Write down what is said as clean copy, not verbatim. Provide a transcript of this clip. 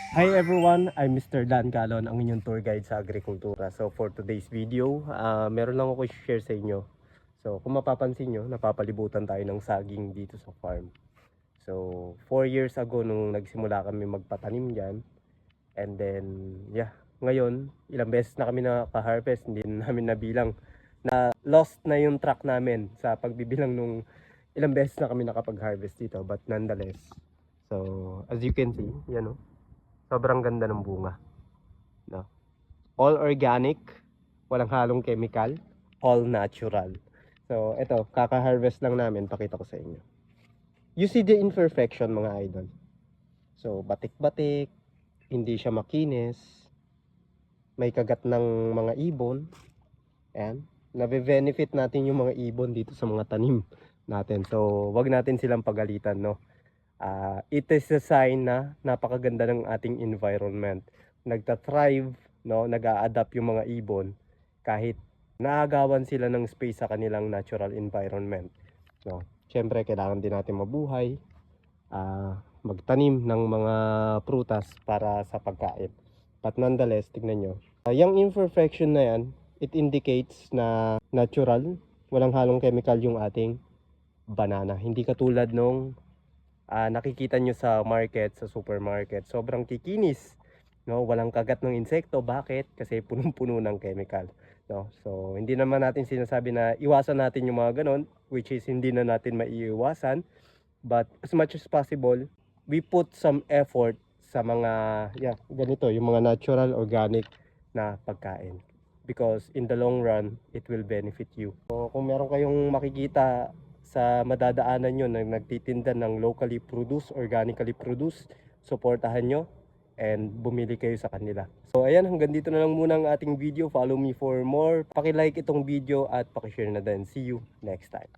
Hi everyone, I'm Mr. Dan Calon, ang inyong tour guide sa agrikultura. So for today's video, meron lang ako i-share sa inyo. So kung mapapansin nyo, napapalibutan tayo ng saging dito sa farm. So 4 years ago nung nagsimula kami magpatanim dyan. And then, yeah, ngayon, ilang beses na kami nakaka-harvest, hindi na namin nabilang. Na lost na yung track namin sa pagbibilang nung ilang beses na kami nakapag-harvest dito. But nonetheless, so as you can see, yan o. Sobrang ganda ng bunga, no? All organic, walang halong chemical, all natural. So, ito, kaka-harvest lang namin, pakita ko sa inyo. You see the imperfection, mga idol. So, batik-batik, hindi siya makinis, may kagat ng mga ibon, and nabe-benefit natin yung mga ibon dito sa mga tanim natin. So, wag natin silang pagalitan, no? It is a sign na napakaganda ng ating environment. Nagta-thrive, no? Nag-a-adapt yung mga ibon kahit naagawan sila ng space sa kanilang natural environment, no? Siyempre, kailangan din natin mabuhay, magtanim ng mga prutas para sa pagkain. But nonetheless, tignan nyo. Yung imperfection na yan, it indicates na natural, walang halong chemical yung ating banana. Hindi katulad nung nakikita nyo sa market, sa supermarket, sobrang kikinis, no? Walang kagat ng insekto. Bakit? Kasi punong-puno ng chemical, no? So hindi naman natin sinasabi na iwasan natin yung mga ganon, which is hindi na natin maiiwasan, but as much as possible we put some effort sa mga ganito, yung mga natural organic na pagkain, because in the long run it will benefit you. So kung meron kayong makikita sa madadaanan nyo na nagtitinda ng locally produced, organically produced, supportahan nyo and bumili kayo sa kanila. So ayan, hanggang dito na lang muna ang ating video. Follow me for more. Paki-like itong video at paki-share na din. See you next time.